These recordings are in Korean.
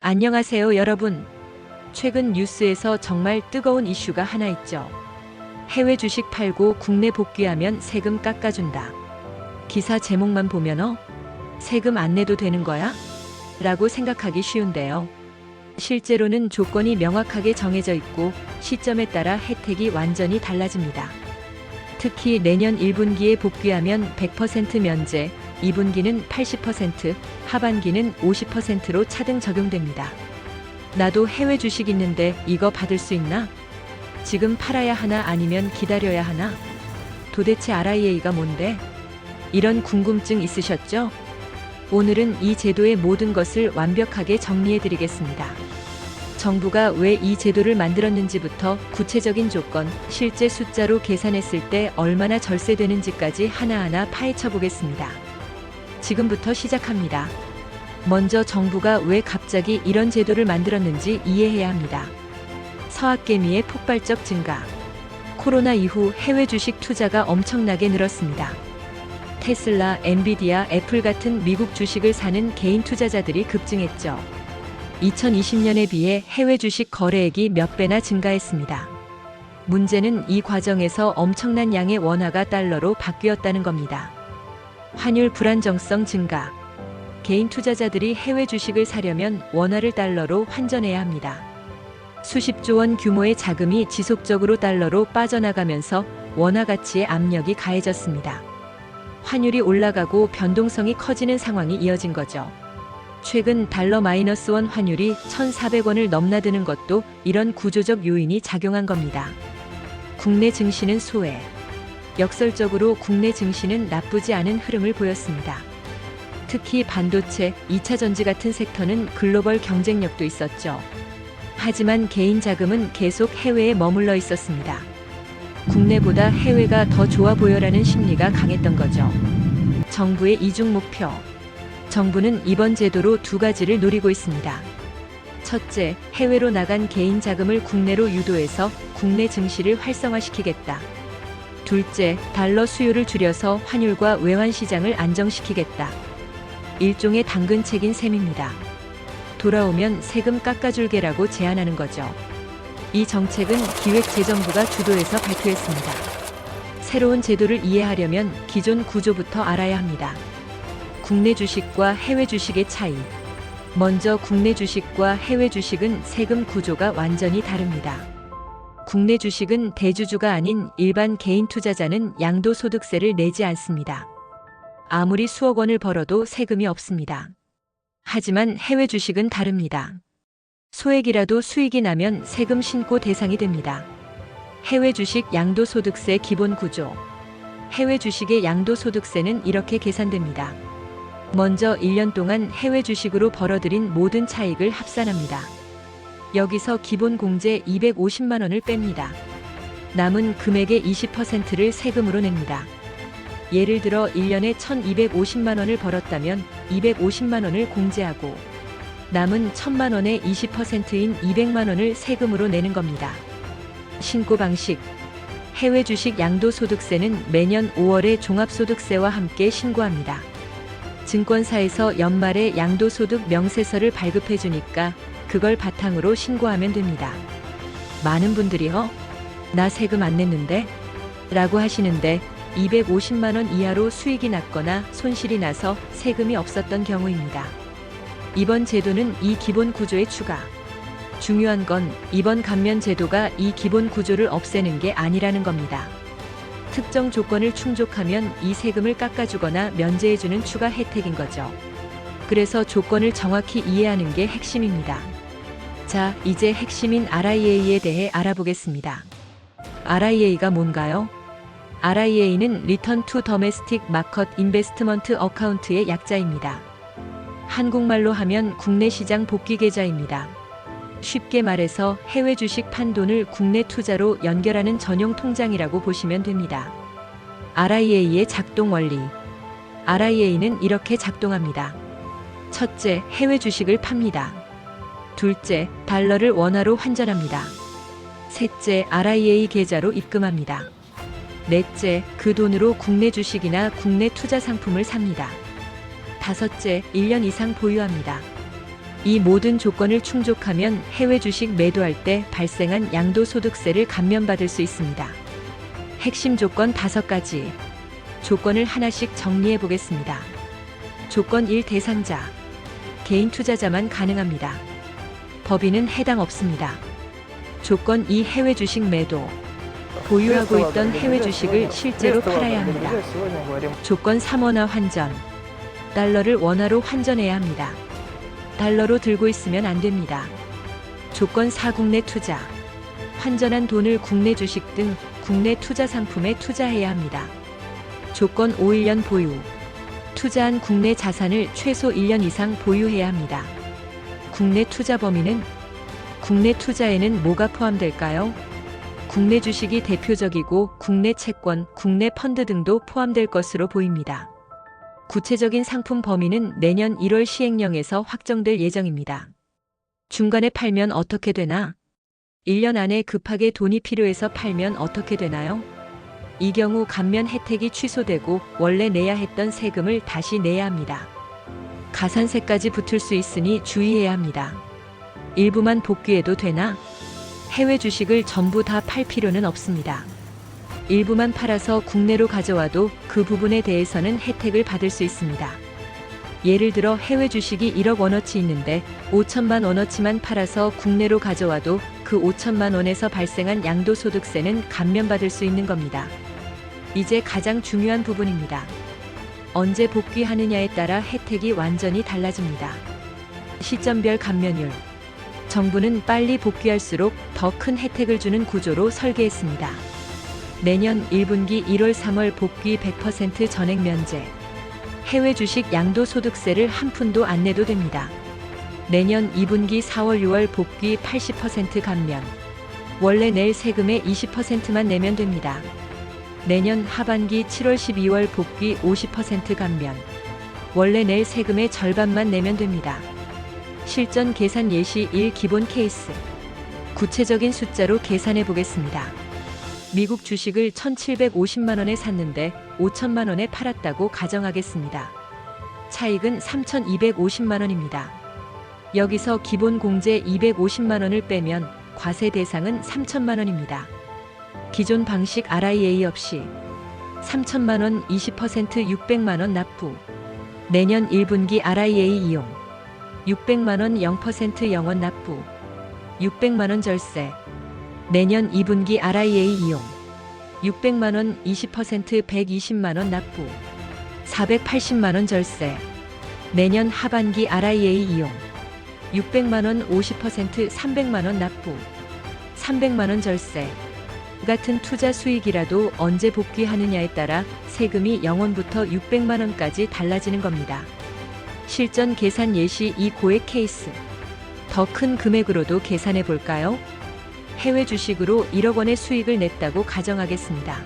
안녕하세요, 여러분. 최근 뉴스에서 정말 뜨거운 이슈가 하나 있죠. 해외 주식 팔고 국내 복귀하면 세금 깎아준다. 기사 제목만 보면 세금 안 내도 되는 거야? 라고 생각하기 쉬운데요. 실제로는 조건이 명확하게 정해져 있고 시점에 따라 혜택이 완전히 달라집니다. 특히 내년 1분기에 복귀하면 100% 면제, 2분기는 80%, 하반기는 50%로 차등 적용됩니다. 나도 해외 주식 있는데 이거 받을 수 있나? 지금 팔아야 하나 아니면 기다려야 하나? 도대체 RIA가 뭔데? 이런 궁금증 있으셨죠? 오늘은 이 제도의 모든 것을 완벽하게 정리해 드리겠습니다. 정부가 왜 이 제도를 만들었는지부터 구체적인 조건, 실제 숫자로 계산했을 때 얼마나 절세되는지까지 하나하나 파헤쳐 보겠습니다. 지금부터 시작합니다. 먼저 정부가 왜 갑자기 이런 제도를 만들었는지 이해해야 합니다. 서학개미의 폭발적 증가. 코로나 이후 해외 주식 투자가 엄청나게 늘었습니다. 테슬라, 엔비디아, 애플 같은 미국 주식을 사는 개인 투자자들이 급증했죠. 2020년에 비해 해외 주식 거래액이 몇 배나 증가했습니다. 문제는 이 과정에서 엄청난 양의 원화가 달러로 바뀌었다는 겁니다. 환율 불안정성 증가. 개인 투자자들이 해외 주식을 사려면 원화를 달러로 환전해야 합니다. 수십조 원 규모의 자금이 지속적으로 달러로 빠져나가면서 원화 가치에 압력이 가해졌습니다. 환율이 올라가고 변동성이 커지는 상황이 이어진 거죠. 최근 달러 -1 환율이 1,400원을 넘나드는 것도 이런 구조적 요인이 작용한 겁니다. 국내 증시는 소외. 역설적으로 국내 증시는 나쁘지 않은 흐름을 보였습니다. 특히 반도체, 2차 전지 같은 섹터는 글로벌 경쟁력도 있었죠. 하지만 개인 자금은 계속 해외에 머물러 있었습니다. 국내보다 해외가 더 좋아 보여라는 심리가 강했던 거죠. 정부의 이중 목표. 정부는 이번 제도로 두 가지를 노리고 있습니다. 첫째, 해외로 나간 개인 자금을 국내로 유도해서 국내 증시를 활성화시키겠다. 둘째, 달러 수요를 줄여서 환율과 외환 시장을 안정시키겠다. 일종의 당근책인 셈입니다. 돌아오면 세금 깎아줄게라고 제안하는 거죠. 이 정책은 기획재정부가 주도해서 발표했습니다. 새로운 제도를 이해하려면 기존 구조부터 알아야 합니다. 국내 주식과 해외 주식의 차이. 먼저 국내 주식과 해외 주식은 세금 구조가 완전히 다릅니다. 국내 주식은 대주주가 아닌 일반 개인 투자자는 양도소득세를 내지 않습니다. 아무리 수억 원을 벌어도 세금이 없습니다. 하지만 해외 주식은 다릅니다. 소액이라도 수익이 나면 세금 신고 대상이 됩니다. 해외 주식 양도소득세 기본 구조. 해외 주식의 양도소득세는 이렇게 계산됩니다. 먼저 1년 동안 해외 주식으로 벌어들인 모든 차익을 합산합니다. 여기서 기본 공제 250만 원을 뺍니다. 남은 금액의 20%를 세금으로 냅니다. 예를 들어 1년에 1,250만 원을 벌었다면 250만 원을 공제하고 남은 1,000만 원의 20%인 200만 원을 세금으로 내는 겁니다. 신고 방식. 해외 주식 양도소득세는 매년 5월에 종합소득세와 함께 신고합니다. 증권사에서 연말에 양도소득 명세서를 발급해 주니까 그걸 바탕으로 신고하면 됩니다. 많은 분들이 나 세금 안 냈는데? 라고 하시는데 250만 원 이하로 수익이 났거나 손실이 나서 세금이 없었던 경우입니다. 이번 제도는 이 기본 구조에 추가. 중요한 건 이번 감면 제도가 이 기본 구조를 없애는 게 아니라는 겁니다. 특정 조건을 충족하면 이 세금을 깎아주거나 면제해주는 추가 혜택인 거죠. 그래서 조건을 정확히 이해하는 게 핵심입니다. 자, 이제 핵심인 RIA에 대해 알아보겠습니다. RIA가 뭔가요? RIA는 Return to Domestic Market Investment Account의 약자입니다. 한국말로 하면 국내 시장 복귀 계좌입니다. 쉽게 말해서 해외 주식 판 돈을 국내 투자로 연결하는 전용 통장이라고 보시면 됩니다. RIA의 작동 원리. RIA는 이렇게 작동합니다. 첫째, 해외 주식을 팝니다. 둘째, 달러를 원화로 환전합니다. 셋째, RIA 계좌로 입금합니다. 넷째, 그 돈으로 국내 주식이나 국내 투자 상품을 삽니다. 다섯째, 1년 이상 보유합니다. 이 모든 조건을 충족하면 해외 주식 매도할 때 발생한 양도소득세를 감면받을 수 있습니다. 핵심 조건 5가지. 조건을 하나씩 정리해 보겠습니다. 조건 1. 대상자. 개인 투자자만 가능합니다. 법인은 해당 없습니다. 조건 2. 해외 주식 매도. 보유하고 있던 해외 주식을 실제로 팔아야 합니다. 조건 3. 원화 환전. 달러를 원화로 환전해야 합니다. 달러로 들고 있으면 안 됩니다. 조건 4. 국내 투자. 환전한 돈을 국내 주식 등 국내 투자 상품에 투자해야 합니다. 조건 5. 1년 보유. 투자한 국내 자산을 최소 1년 이상 보유해야 합니다. 국내 투자 범위는? 국내 투자에는 뭐가 포함될까요? 국내 주식이 대표적이고 국내 채권, 국내 펀드 등도 포함될 것으로 보입니다. 구체적인 상품 범위는 내년 1월 시행령에서 확정될 예정입니다. 중간에 팔면 어떻게 되나? 1년 안에 급하게 돈이 필요해서 팔면 어떻게 되나요? 이 경우 감면 혜택이 취소되고 원래 내야 했던 세금을 다시 내야 합니다. 가산세까지 붙을 수 있으니 주의해야 합니다. 일부만 복귀해도 되나? 해외 주식을 전부 다 팔 필요는 없습니다. 일부만 팔아서 국내로 가져와도 그 부분에 대해서는 혜택을 받을 수 있습니다. 예를 들어 해외 주식이 1억 원어치 있는데 5천만 원어치만 팔아서 국내로 가져와도 그 5천만 원에서 발생한 양도소득세는 감면받을 수 있는 겁니다. 이제 가장 중요한 부분입니다. 언제 복귀하느냐에 따라 혜택이 완전히 달라집니다. 시점별 감면율. 정부는 빨리 복귀할수록 더 큰 혜택을 주는 구조로 설계했습니다. 내년 1분기 1월 3월 복귀 100% 전액 면제. 해외 주식 양도소득세를 한 푼도 안 내도 됩니다. 내년 2분기 4월 6월 복귀 80% 감면. 원래 낼 세금의 20%만 내면 됩니다. 내년 하반기 7월 12월 복귀 50% 감면. 원래 낼 세금의 절반만 내면 됩니다. 실전 계산 예시 1. 기본 케이스. 구체적인 숫자로 계산해 보겠습니다. 미국 주식을 1,750만 원에 샀는데 5천만 원에 팔았다고 가정하겠습니다. 차익은 3,250만 원입니다. 여기서 기본 공제 250만 원을 빼면 과세 대상은 3천만 원입니다. 기존 방식 RIA 없이 3천만 원 20% 600만 원 납부. 내년 1분기 RIA 이용. 600만 원 0% 영원 납부. 600만 원 절세. 내년 2분기 RIA 이용. 600만 원 20% 120만 원 납부. 480만 원 절세. 내년 하반기 RIA 이용. 600만 원 50% 300만 원 납부. 300만 원 절세. 같은 투자 수익이라도 언제 복귀하느냐에 따라 세금이 0원부터 600만 원까지 달라지는 겁니다. 실전 계산 예시 2. 고액 케이스. 더 큰 금액으로도 계산해 볼까요? 해외 주식으로 1억 원의 수익을 냈다고 가정하겠습니다.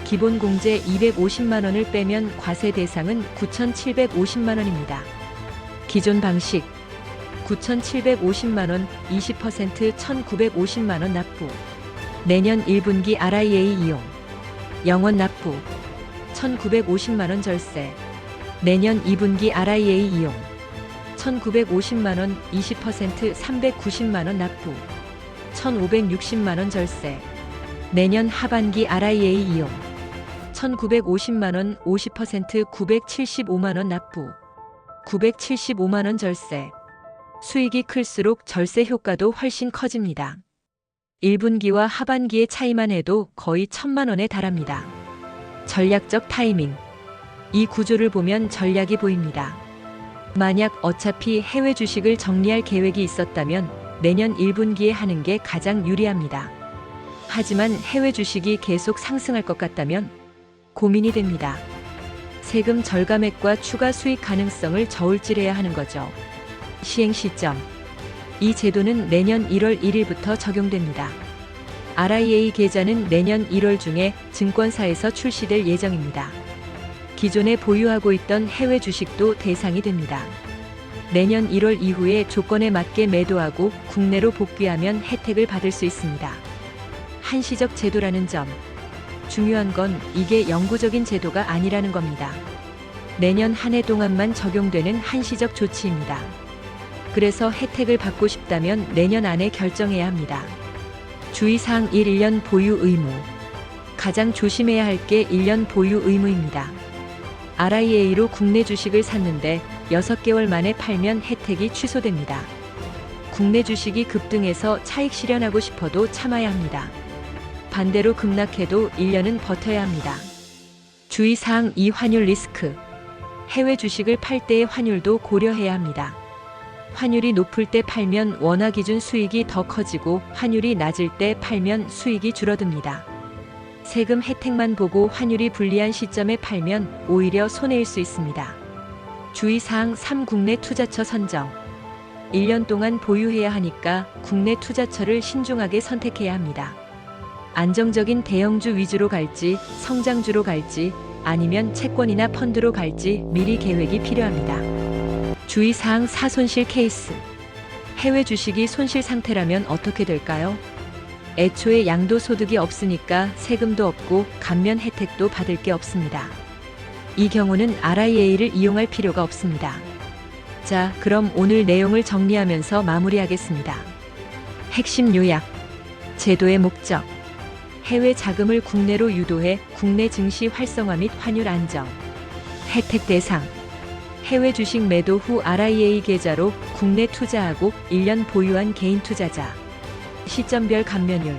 기본 공제 250만 원을 빼면 과세 대상은 9,750만 원입니다. 기존 방식 9,750만 원 20% 1,950만 원 납부. 내년 1분기 RIA 이용. 영원 납부. 1,950만 원 절세. 내년 2분기 RIA 이용. 1,950만 원 20% 390만 원 납부. 1,560만 원 절세. 내년 하반기 RIA 이용. 1,950만 원 50% 975만 원 납부. 975만 원 절세. 수익이 클수록 절세 효과도 훨씬 커집니다. 1분기와 하반기의 차이만 해도 거의 1,000만 원에 달합니다. 전략적 타이밍. 이 구조를 보면 전략이 보입니다. 만약 어차피 해외 주식을 정리할 계획이 있었다면 내년 1분기에 하는 게 가장 유리합니다. 하지만 해외 주식이 계속 상승할 것 같다면 고민이 됩니다. 세금 절감액과 추가 수익 가능성을 저울질해야 하는 거죠. 시행 시점. 이 제도는 내년 1월 1일부터 적용됩니다. RIA 계좌는 내년 1월 중에 증권사에서 출시될 예정입니다. 기존에 보유하고 있던 해외 주식도 대상이 됩니다. 내년 1월 이후에 조건에 맞게 매도하고 국내로 복귀하면 혜택을 받을 수 있습니다. 한시적 제도라는 점. 중요한 건 이게 영구적인 제도가 아니라는 겁니다. 내년 한 해 동안만 적용되는 한시적 조치입니다. 그래서 혜택을 받고 싶다면 내년 안에 결정해야 합니다. 주의사항 1. 1년 보유 의무. 가장 조심해야 할 게 1년 보유 의무입니다. RIA로 국내 주식을 샀는데 6개월 만에 팔면 혜택이 취소됩니다. 국내 주식이 급등해서 차익 실현하고 싶어도 참아야 합니다. 반대로 급락해도 1년은 버텨야 합니다. 주의사항 2. 환율 리스크. 해외 주식을 팔 때의 환율도 고려해야 합니다. 환율이 높을 때 팔면 원화 기준 수익이 더 커지고 환율이 낮을 때 팔면 수익이 줄어듭니다. 세금 혜택만 보고 환율이 불리한 시점에 팔면 오히려 손해일 수 있습니다. 주의사항 3. 국내 투자처 선정. 1년 동안 보유해야 하니까 국내 투자처를 신중하게 선택해야 합니다. 안정적인 대형주 위주로 갈지, 성장주로 갈지, 아니면 채권이나 펀드로 갈지 미리 계획이 필요합니다. 주의사항 4. 손실 케이스. 해외 주식이 손실 상태라면 어떻게 될까요? 애초에 양도소득이 없으니까 세금도 없고 감면 혜택도 받을 게 없습니다. 이 경우는 RIA를 이용할 필요가 없습니다. 자, 그럼 오늘 내용을 정리하면서 마무리하겠습니다. 핵심 요약. 제도의 목적. 해외 자금을 국내로 유도해 국내 증시 활성화 및 환율 안정. 혜택 대상. 해외 주식 매도 후 RIA 계좌로 국내 투자하고 1년 보유한 개인 투자자. 시점별 감면율.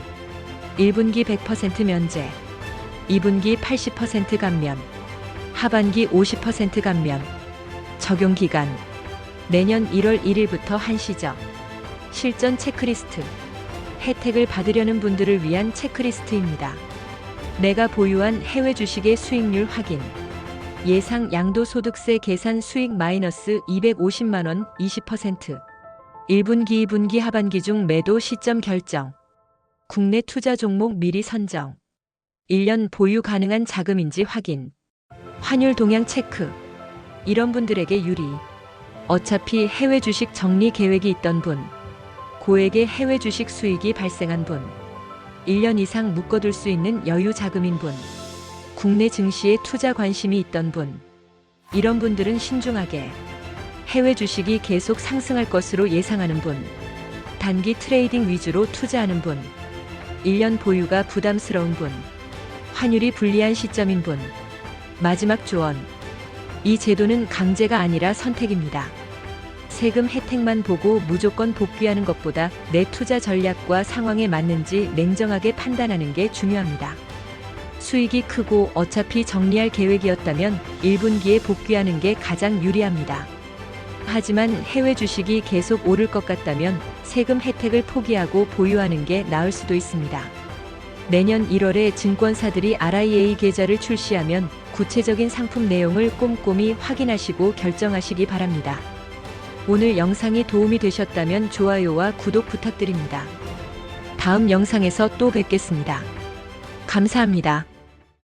1분기 100% 면제. 2분기 80% 감면. 하반기 50% 감면. 적용 기간. 내년 1월 1일부터 한시적. 실전 체크리스트. 혜택을 받으려는 분들을 위한 체크리스트입니다. 내가 보유한 해외 주식의 수익률 확인. 예상 양도소득세 계산 수익 마이너스 250만원 20%. 1분기 2분기 하반기 중 매도 시점 결정. 국내 투자 종목 미리 선정. 1년 보유 가능한 자금인지 확인. 환율 동향 체크. 이런 분들에게 유리. 어차피 해외 주식 정리 계획이 있던 분. 고액의 해외 주식 수익이 발생한 분. 1년 이상 묶어둘 수 있는 여유 자금인 분. 국내 증시에 투자 관심이 있던 분. 이런 분들은 신중하게. 해외 주식이 계속 상승할 것으로 예상하는 분. 단기 트레이딩 위주로 투자하는 분. 1년 보유가 부담스러운 분. 환율이 불리한 시점인 분. 마지막 조언. 이 제도는 강제가 아니라 선택입니다. 세금 혜택만 보고 무조건 복귀하는 것보다 내 투자 전략과 상황에 맞는지 냉정하게 판단하는 게 중요합니다. 수익이 크고 어차피 정리할 계획이었다면 1분기에 복귀하는 게 가장 유리합니다. 하지만 해외 주식이 계속 오를 것 같다면 세금 혜택을 포기하고 보유하는 게 나을 수도 있습니다. 내년 1월에 증권사들이 RIA 계좌를 출시하면 구체적인 상품 내용을 꼼꼼히 확인하시고 결정하시기 바랍니다. 오늘 영상이 도움이 되셨다면 좋아요와 구독 부탁드립니다. 다음 영상에서 또 뵙겠습니다. 감사합니다.